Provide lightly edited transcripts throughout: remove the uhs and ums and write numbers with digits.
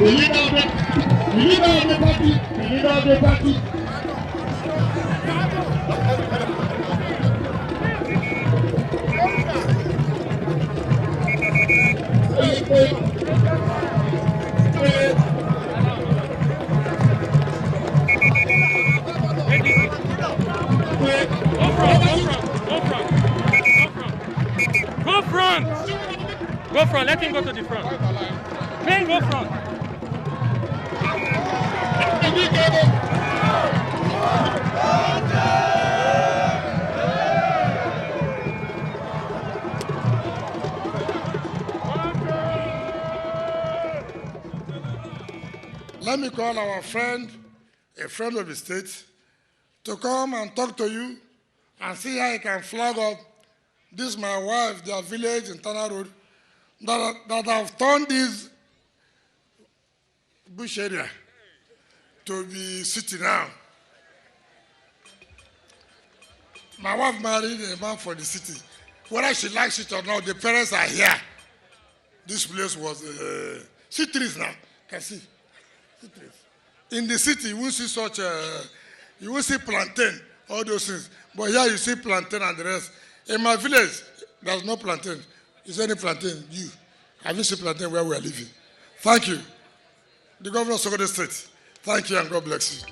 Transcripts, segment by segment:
Go front, let him go to the front. Men, go front. Let me call our friend, a friend of the state, to come and talk to you and see how he can flag up this my wife, their village in Tana Road, that have turned this bush area to be city now. My wife married a man for the city. Whether she likes it or not, the parents are here. This place was see trees now. Can see. See trees. In the city, you won't see such you won't see plantain, all those things. But here you see plantain and the rest. In my village, there's no plantain. Is there any plantain? You. Have you seen plantain where we are living? Thank you. The Governor of Sokoto State. Thank you and God bless you.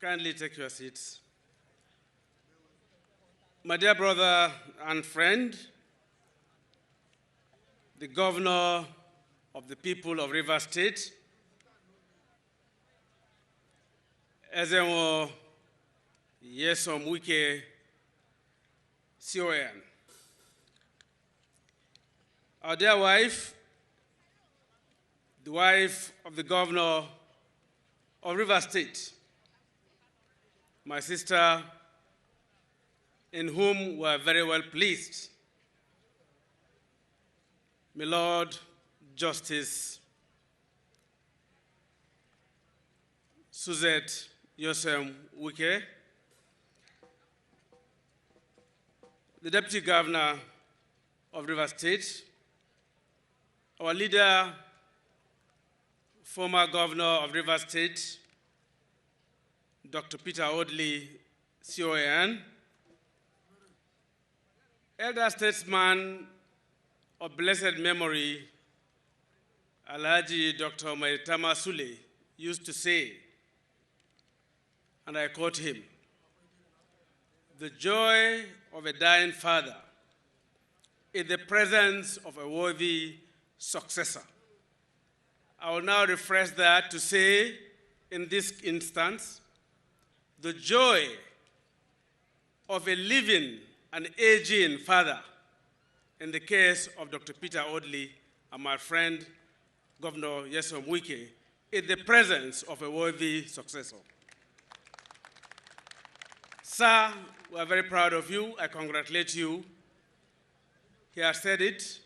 Kindly take your seats. My dear brother and friend, the Governor of the people of Rivers State, Ezemo Nyesom Wike CON. Our dear wife, the wife of the Governor of Rivers State, my sister, in whom we are very well pleased, my Lord Justice Suzette Nyesom Wike, the Deputy Governor of Rivers State, our leader, former Governor of Rivers State, Dr. Peter Odley, CON, elder statesman of blessed memory, Alhaji Dr. Maitama Sule, used to say, and I quote him, "The joy of a dying father is the presence of a worthy successor." I will now rephrase that to say, in this instance, the joy of a living and aging father, in the case of Dr. Peter Odley and my friend, Governor Nyesom Wike, is the presence of a worthy successor. Sir, we are very proud of you. I congratulate you. He has said it.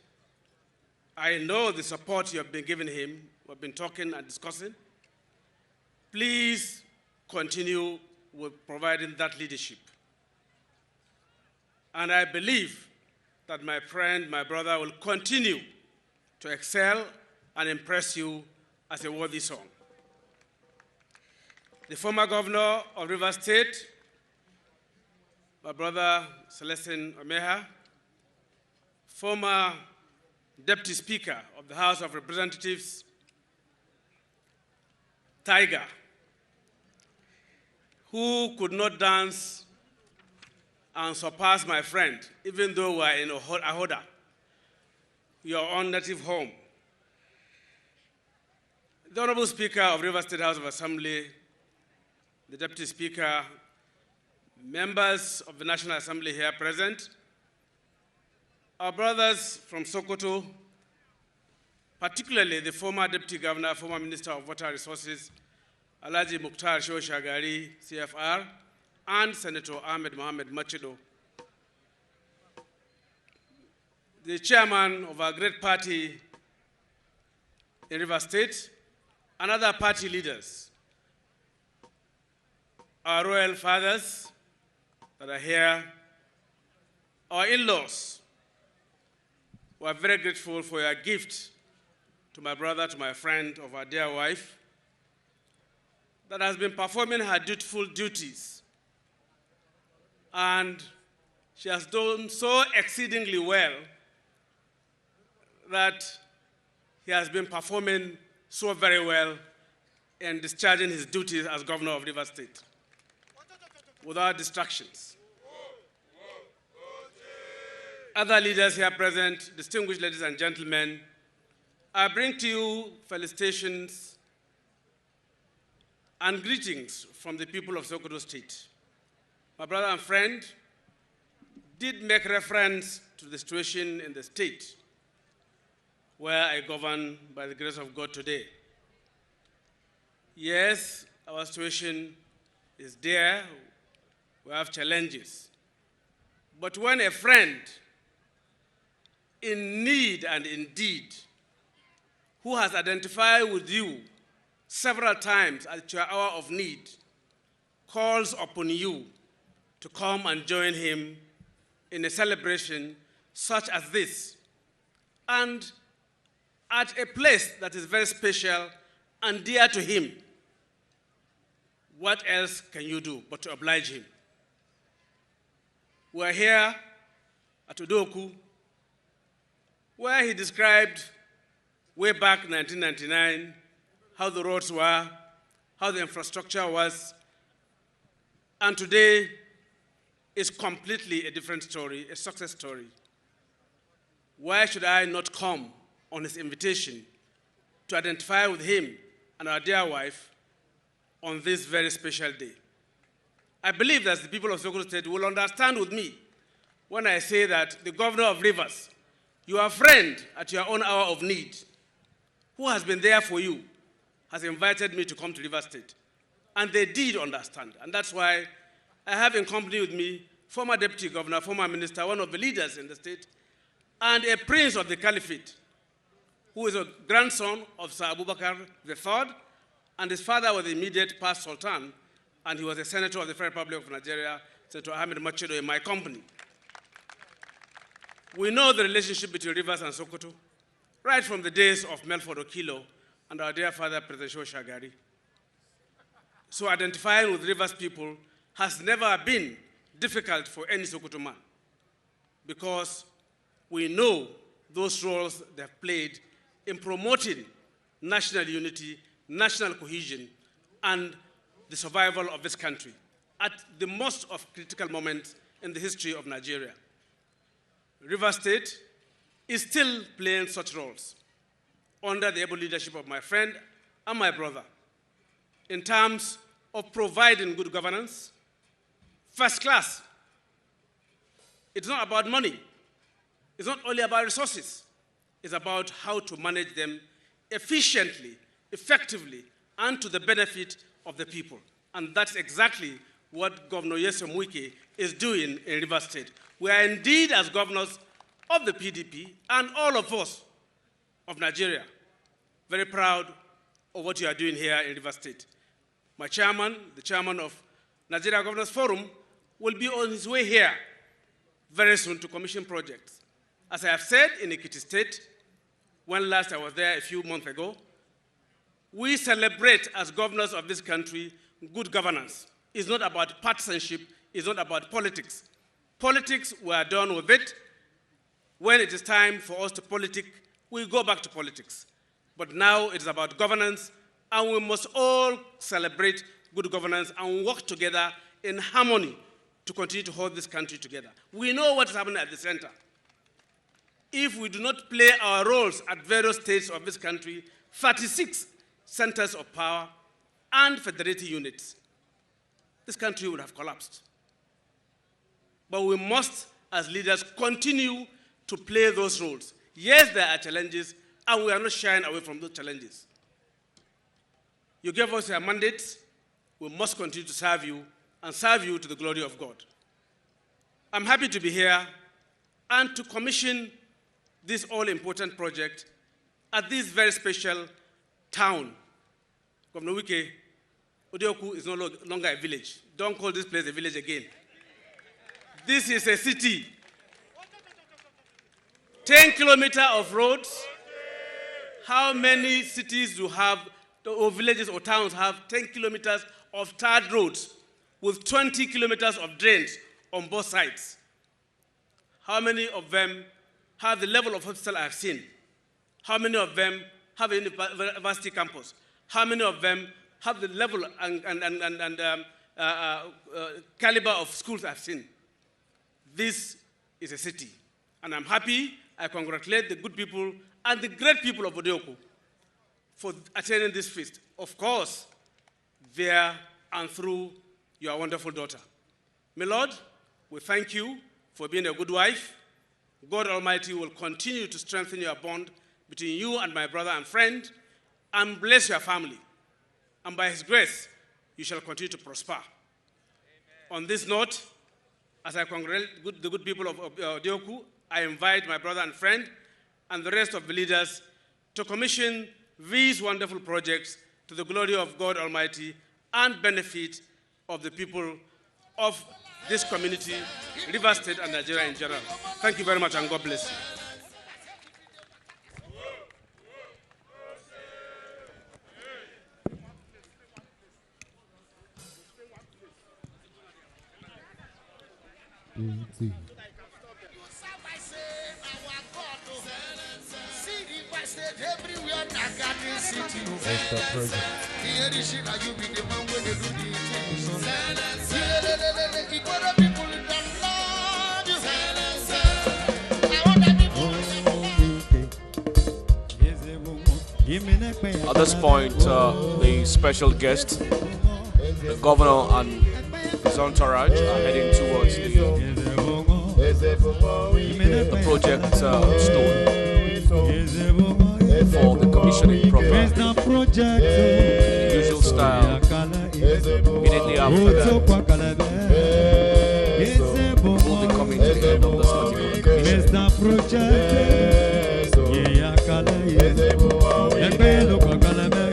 I know the support you have been giving him. We've been talking and discussing. Please continue with providing that leadership. And I believe that my friend, my brother, will continue to excel and impress you as a worthy son. The former governor of Rivers State, my brother Celestine Omeha, former Deputy Speaker of the House of Representatives, Tiger, who could not dance and surpass my friend, even though we are in Ahoda, your own native home. The Honorable Speaker of Rivers State House of Assembly, the Deputy Speaker, members of the National Assembly here present, our brothers from Sokoto, particularly the former Deputy Governor, former Minister of Water Resources, Alhaji Mukhtar Shehu Shagari, CFR, and Senator Ahmed Mohamed Machido, the chairman of our great party in Rivers State, and other party leaders, our royal fathers that are here, our in-laws. We are very grateful for your gift to my brother, to my friend, of our dear wife, that has been performing her dutiful duties. And she has done so exceedingly well that he has been performing so very well in discharging his duties as governor of Rivers State without distractions. Other leaders here present, distinguished ladies and gentlemen, I bring to you felicitations and greetings from the people of Sokoto State. My brother and friend did make reference to the situation in the state where I govern by the grace of God today. Yes, our situation is there. We have challenges. But when a friend in need and indeed, who has identified with you several times at your hour of need, calls upon you to come and join him in a celebration such as this, and at a place that is very special and dear to him, what else can you do but to oblige him? We're here at Odiokwu, where he described way back in 1999 how the roads were, how the infrastructure was, and today is completely a different story, a success story. Why should I not come on his invitation to identify with him and our dear wife on this very special day? I believe that the people of Sokoto State will understand with me when I say that the governor of Rivers, your friend at your own hour of need, who has been there for you, has invited me to come to Rivers State. And they did understand. And that's why I have in company with me former deputy governor, former minister, one of the leaders in the state, and a prince of the Caliphate, who is a grandson of Sir Abubakar III, and his father was the immediate past sultan, and he was a senator of the Federal Republic of Nigeria, Senator Ahmed Machido, in my company. We know the relationship between Rivers and Sokoto, right from the days of Melford Okilo and our dear father, President Shehu Shagari. So identifying with Rivers people has never been difficult for any Sokoto man, because we know those roles they have played in promoting national unity, national cohesion, and the survival of this country at the most of critical moments in the history of Nigeria. Rivers State is still playing such roles under the able leadership of my friend and my brother in terms of providing good governance, first class. It's not about money. It's not only about resources. It's about how to manage them efficiently, effectively, and to the benefit of the people. And that's exactly what Governor Wike is doing in Rivers State. We are indeed, as governors of the PDP and all of us of Nigeria, very proud of what you are doing here in Rivers State. My chairman, the chairman of Nigeria Governors Forum, will be on his way here very soon to commission projects. As I have said in Ekiti State, when last I was there a few months ago, we celebrate as governors of this country good governance. It's not about partisanship, it's not about politics. Politics, we are done with it. When it is time for us to politic, we go back to politics. But now it is about governance, and we must all celebrate good governance and work together in harmony to continue to hold this country together. We know what is happening at the center. If we do not play our roles at various states of this country, 36 centers of power and federated units, this country would have collapsed. But we must, as leaders, continue to play those roles. Yes, there are challenges, and we are not shying away from those challenges. You gave us a mandate. We must continue to serve you and serve you to the glory of God. I'm happy to be here and to commission this all-important project at this very special town. Governor Wike, Odiokwu is no longer a village. Don't call this place a village again. This is a city. 10 kilometers of roads. How many cities do have, or villages or towns have 10 kilometers of tarred roads with 20 kilometers of drains on both sides? How many of them have the level of hospital I have seen? How many of them have a university campus? How many of them have the level and caliber of schools I've seen? This is a city, and I'm happy. I congratulate the good people and the great people of Odiokwu for attending this feast. Of course, via and through your wonderful daughter. My Lord, we thank you for being a good wife. God Almighty will continue to strengthen your bond between you and my brother and friend, and bless your family. And by His grace, you shall continue to prosper. Amen. On this note, as I congratulate the good people of Odiokwu, I invite my brother and friend and the rest of the leaders to commission these wonderful projects to the glory of God Almighty and benefit of the people of this community, Rivers State and Nigeria in general. Thank you very much, and God bless you. At this point, the special guest, the governor and his entourage are heading towards the project stone for the commissioning program. In the usual style, immediately after that, we'll be coming to the end of this particular commission.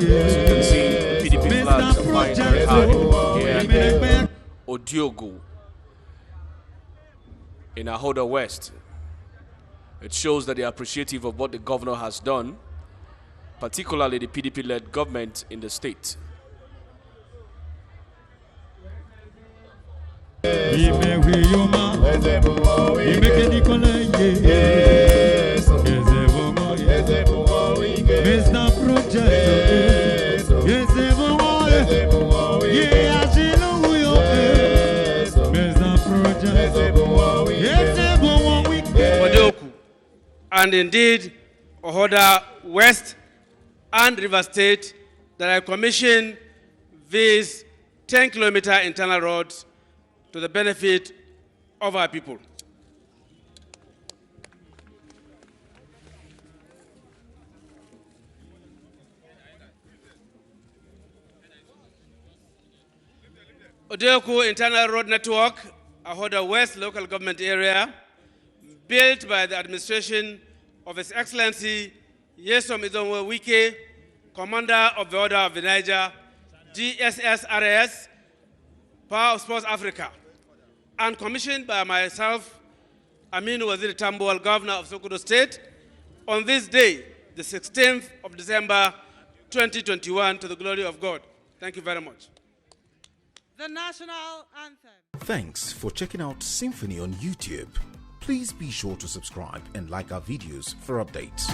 As you can see, the PDP flags are flying very high here in Odiokwu in Ahoda West. It shows that they are appreciative of what the governor has done, particularly the PDP-led government in the state. Odiokwu, and indeed Ahoda West and Rivers State, that I commissioned these 10-kilometer internal roads to the benefit of our people. Odiokwu Internal Road Network, Ahoda West local government area, built by the administration of His Excellency Nyesom Wike, Commander of the Order of the Niger, GSSRS, Power of Sports Africa, and commissioned by myself, Aminu Waziri Tambuwal, Governor of Sokoto State, on this day, the 16th of December, 2021, to the glory of God. Thank you very much. The national anthem. Thanks for checking out SYMFONI on YouTube. Please be sure to subscribe and like our videos for updates.